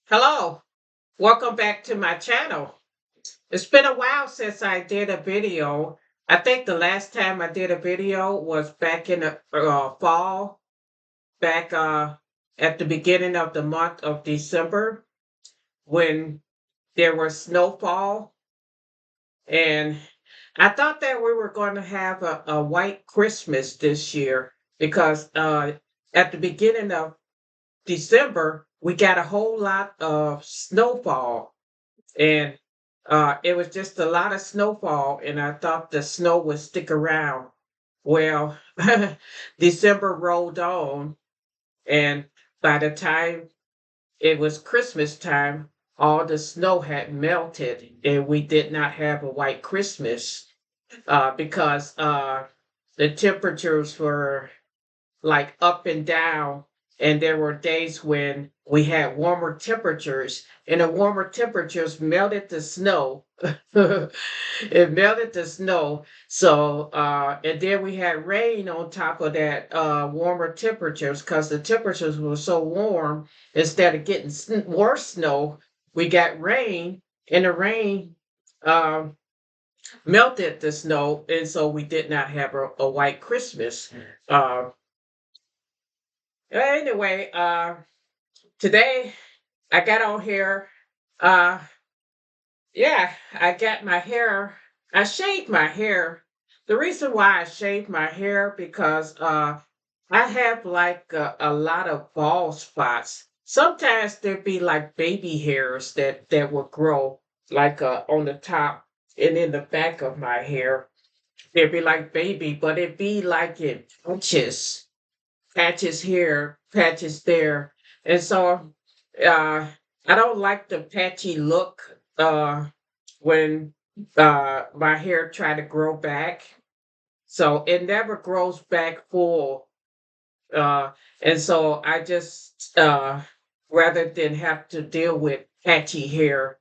Hello, welcome back to my channel. It's been a while since I did a video. I think the last time I did a video was back in the fall, back at the beginning of the month of December when there was snowfall. And I thought that we were going to have a white Christmas this year because at the beginning of December, we got a whole lot of snowfall. And it was just a lot of snowfall, and I thought the snow would stick around. Well, December rolled on, and by the time it was Christmas time, all the snow had melted, and we did not have a white Christmas because the temperatures were like up and down. And there were days when we had warmer temperatures, and the warmer temperatures melted the snow. It melted the snow. So, and then we had rain on top of that warmer temperatures because the temperatures were so warm. Instead of getting worse snow, we got rain, and the rain um, melted the snow. And so we did not have a white Christmas. Uh, Anyway, today I got on here. Uh, yeah, I got my hair. I shaved my hair. The reason why I shaved my hair because I have like a lot of bald spots. Sometimes there'd be like baby hairs that will grow like on the top and in the back of my hair. They'd be like baby, but it'd be like in patches here, patches there. And so uh, I don't like the patchy look when my hair try to grow back. So it never grows back full. And so I just, rather than have to deal with patchy hair,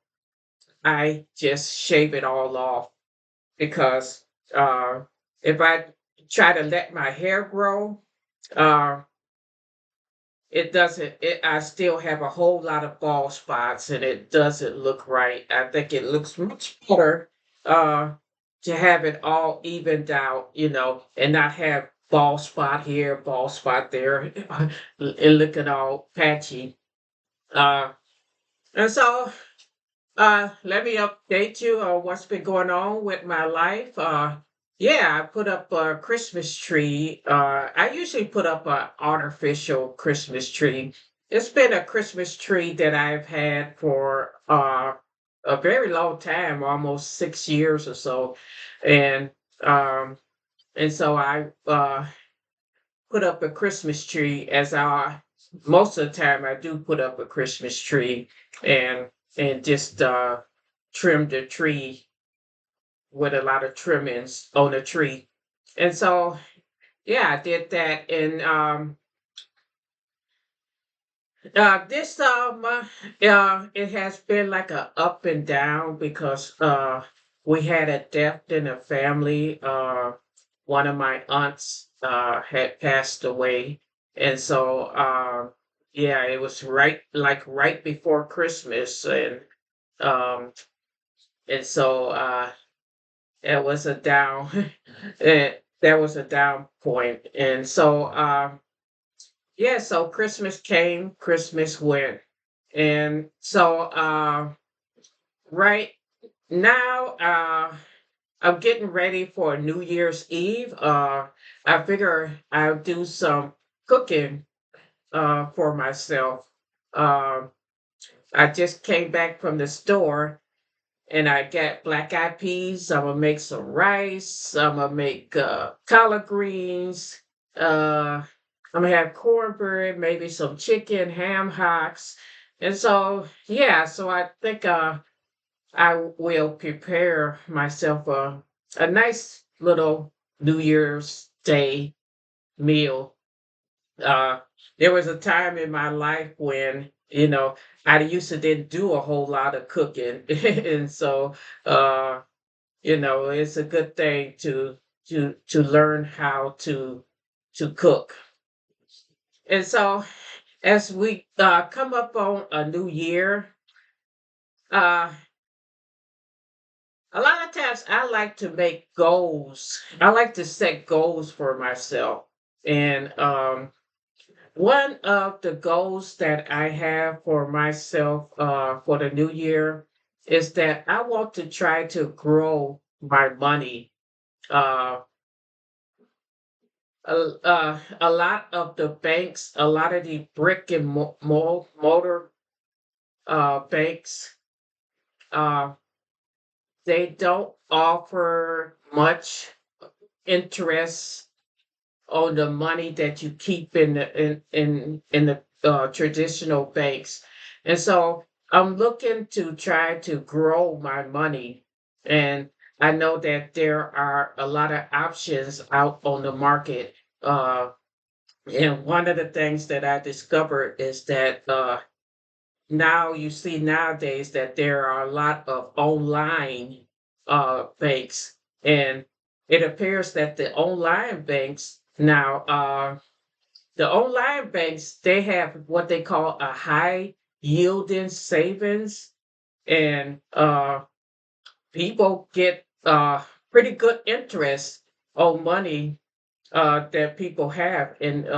I just shave it all off because uh, if I try to let my hair grow, uh, it doesn't I still have a whole lot of bald spots and it doesn't look right. I think it looks much better uh to have it all evened out, and not have bald spot here, bald spot there, and looking all patchy. Uh and so let me update you on what's been going on with my life. Yeah, I put up a Christmas tree. I usually put up an artificial Christmas tree. It's been a Christmas tree that I've had for a very long time, almost 6 years or so, and um, and so I put up a Christmas tree as I most of the time I do put up a Christmas tree and just trim the tree with a lot of trimmings on the tree. And so yeah, I did that. And this it has been like a up and down because we had a death in the family. One of my aunts had passed away, and so yeah, it was right before Christmas, um and so it was a down. There was a down point, and so yeah, so Christmas came, Christmas went. And so right now I'm getting ready for New Year's Eve. I figure I'll do some cooking for myself. Um I just came back from the store and I got black eyed peas. I'm gonna make some rice. I'm gonna make collard greens. I'm gonna have cornbread, maybe some chicken, ham hocks, and so yeah. So I think I will prepare myself a nice little New Year's Day meal. uh there was a time in my life when I used to didn't do a whole lot of cooking and so uh it's a good thing to learn how to cook. And so as we come up on a new year, uh, a lot of times I like to make goals. I like to set goals for myself. And one of the goals that I have for myself for the new year is that I want to try to grow my money. Uh, a lot of the banks, a lot of the brick and mortar banks, uh, they don't offer much interest on the money that you keep in the traditional banks. And so I'm looking to try to grow my money. And I know that there are a lot of options out on the market. And one of the things that I discovered is that now you see nowadays that there are a lot of online banks, and it appears that the online banks now, the online banks, they have what they call a high yielding savings, and people get pretty good interest on money that people have in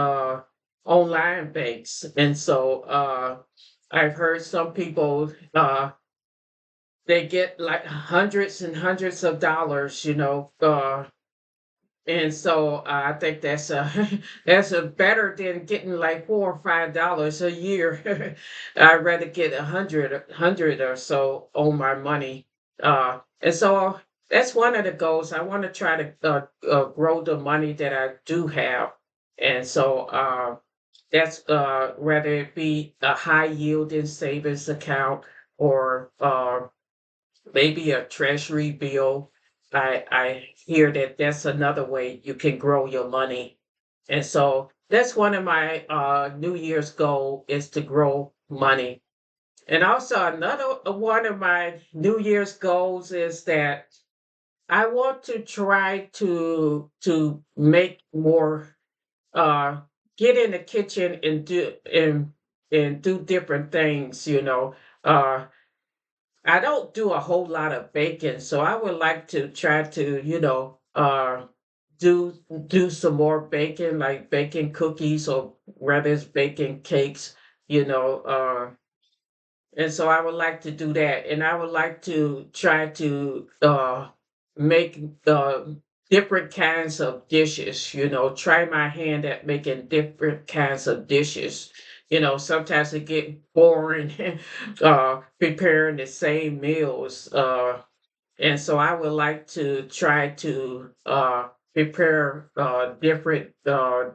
online banks. And so I've heard some people they get like hundreds and hundreds of dollars, and so I think that's that's a better than getting like $4 or $5 a year. I'd rather get a hundred or so on my money. And so that's one of the goals. I want to try to grow the money that I do have, and so that's whether it be a high yielding savings account or maybe a treasury bill. I hear that that's another way you can grow your money. And so that's one of my New Year's goal is to grow money. And also another one of my New Year's goals is that I want to try to make more get in the kitchen and do different things, Uh I don't do a whole lot of baking, so I would like to try to, do do some more baking, like baking cookies or whether it's baking cakes, you know. And so I would like to do that, and I would like to try to make different kinds of dishes. Try my hand at making different kinds of dishes. Sometimes it get boring preparing the same meals, and so I would like to try to prepare different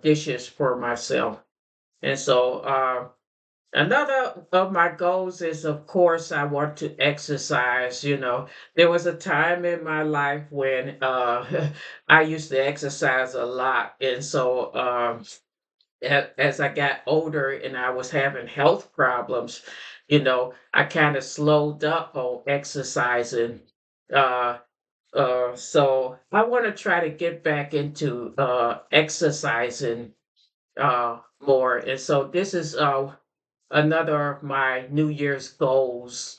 dishes for myself. And so another of my goals is, of course, I want to exercise. There was a time in my life when I used to exercise a lot. And so as I got older and I was having health problems, I kind of slowed up on exercising. Uh, so I want to try to get back into exercising more. And so this is another of my New Year's goals.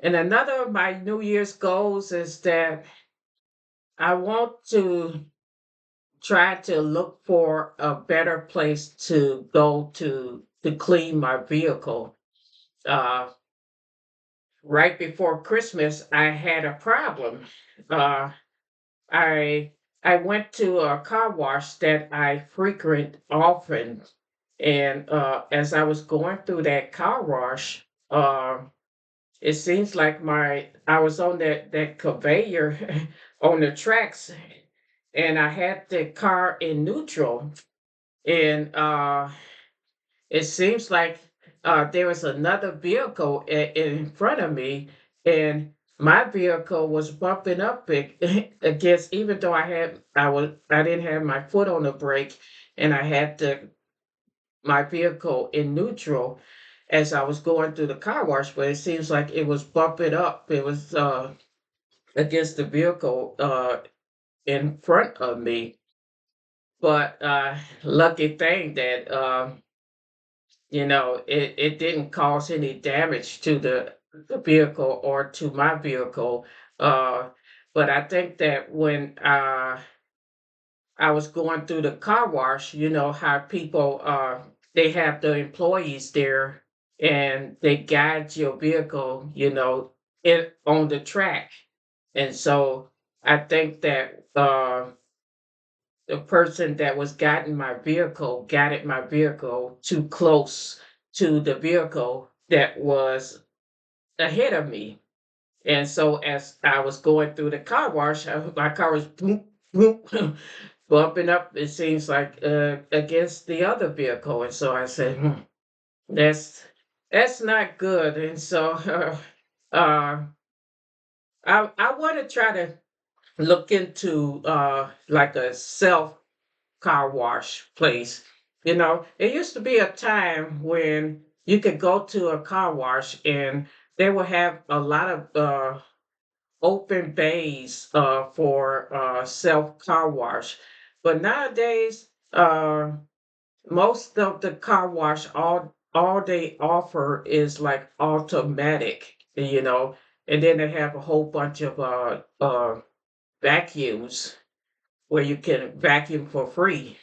And another of my New Year's goals is that I want to try to look for a better place to go to clean my vehicle. Uh, right before Christmas, I had a problem. Uh, I I went to a car wash that I frequent often, and as I was going through that car wash, it seems like I was on that conveyor on the tracks, and I had the car in neutral, and it seems like there was another vehicle in front of me, and my vehicle was bumping up against. Even though I didn't have my foot on the brake, and I had my vehicle in neutral as I was going through the car wash, but it seems like it was bumping up. It was against the vehicle in front of me. But lucky thing that it didn't cause any damage to the vehicle or to my vehicle. Uh, but I think that when I was going through the car wash, how people they have the employees there and they guide your vehicle, on the track. And so I think that the person that was guided my vehicle too close to the vehicle that was ahead of me. And so as I was going through the car wash, my car was boom, boom, bumping up, it seems like, against the other vehicle. And so I said, that's that's not good. And so uh, I want to try to look into like a self car wash place. It used to be a time when you could go to a car wash and they would have a lot of open bays for self car wash. But nowadays, most of the car wash, all they offer is like automatic, and then they have a whole bunch of vacuums where you can vacuum for free.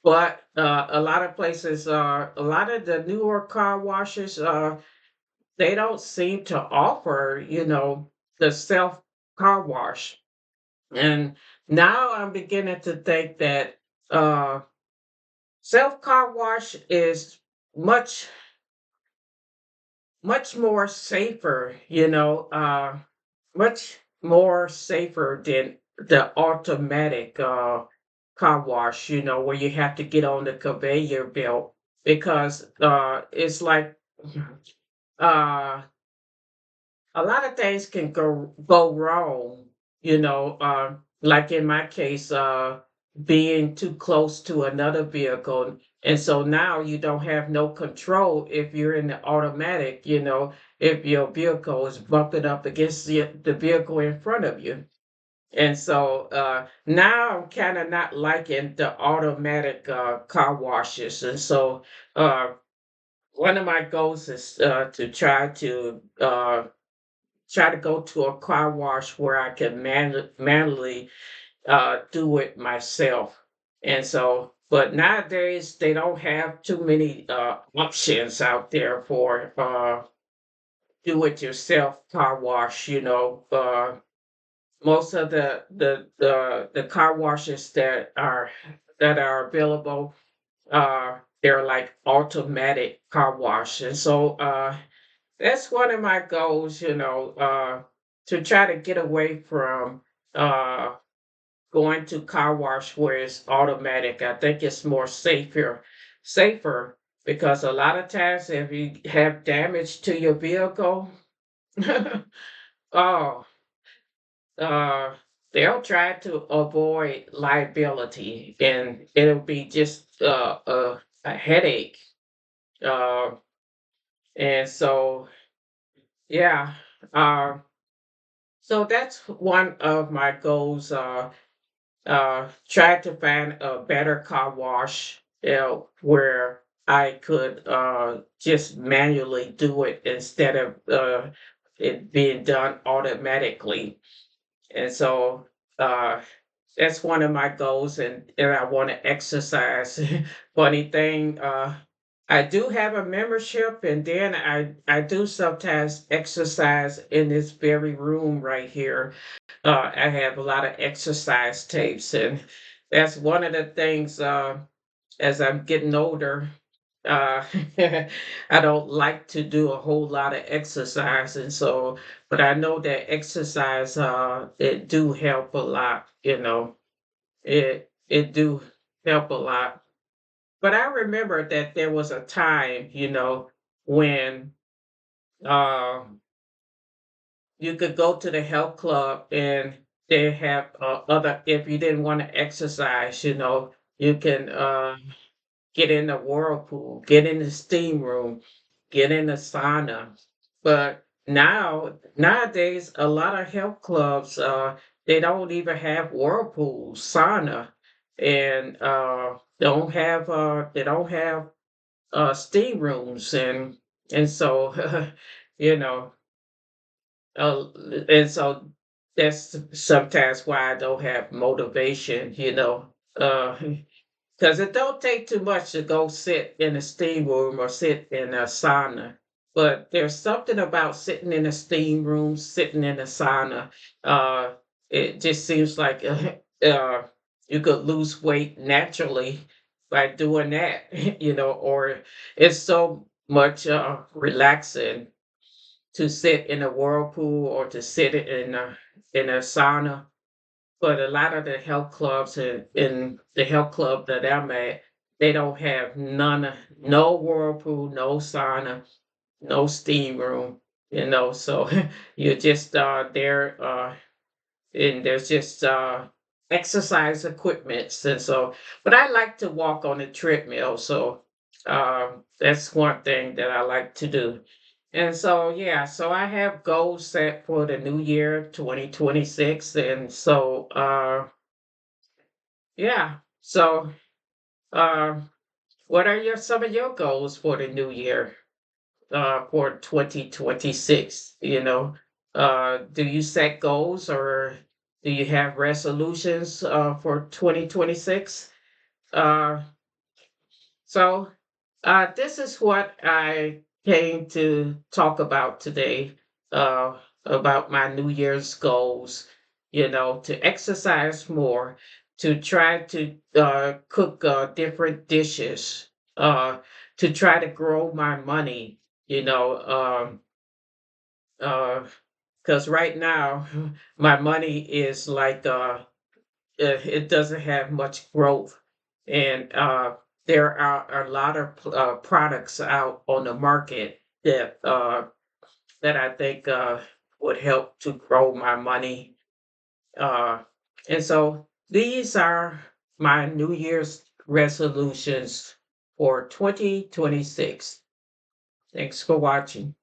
But a lot of places, a lot of the newer car washes, they don't seem to offer, the self car wash. And now I'm beginning to think that uh, self car wash is much, much more safer, much more safer than the automatic car wash, where you have to get on the conveyor belt because it's like uh, a lot of things can go wrong, like in my case, being too close to another vehicle. And so now you don't have no control if you're in the automatic, if your vehicle is bumping up against the vehicle in front of you. And so now I'm kind of not liking the automatic car washes. And so uh, one of my goals is to try to go to a car wash where I can manually do it myself. And so, but nowadays they don't have too many options out there for do it yourself car wash. Most of the car washes that are available, they're like automatic car wash. And so that's one of my goals, to try to get away from uh, going to car wash where it's automatic. I think it's more safer because a lot of times if you have damage to your vehicle, oh, uh, they'll try to avoid liability, and it'll be just a headache. Uh, and so, yeah. Uh, So that's one of my goals. Try to find a better car wash, where I could just manually do it instead of it being done automatically. And so uh, that's one of my goals, and I want to exercise. Funny thing, I do have a membership, and then I do sometimes exercise in this very room right here. I have a lot of exercise tapes, and that's one of the things. As I'm getting older, uh, I don't like to do a whole lot of exercise, and so, but I know that exercise, it do help a lot. It do help a lot. But I remember that there was a time, when uh, you could go to the health club and they have other. If you didn't want to exercise, you can get in the whirlpool, get in the steam room, get in the sauna. But nowadays, a lot of health clubs, they don't even have whirlpools, sauna, and they don't have steam rooms, and so you know, uh, and so that's sometimes why I don't have motivation, because it don't take too much to go sit in a steam room or sit in a sauna. But there's something about sitting in a steam room, sitting in a sauna. Uh, it just seems like you could lose weight naturally by doing that, or it's so much relaxing to sit in a whirlpool or to sit in a sauna. But a lot of the health clubs in the health club that I'm at, they don't have no whirlpool, no sauna, no steam room, so you're just there, and there's just exercise equipments. And so, but I like to walk on the treadmill, so that's one thing that I like to do. And so, yeah, so I have goals set for the new year 2026. And so, yeah. So, uh, what are some of your goals for the new year, for 2026? Do you set goals, or do you have resolutions, for 2026? Uh, this is what I came to talk about today, uh, about my New Year's goals, to exercise more, to try to cook different dishes, to try to grow my money, you know, because right now my money is like, it doesn't have much growth. And there are a lot of products out on the market that I think would help to grow my money. Uh, and so these are my New Year's resolutions for 2026. Thanks for watching.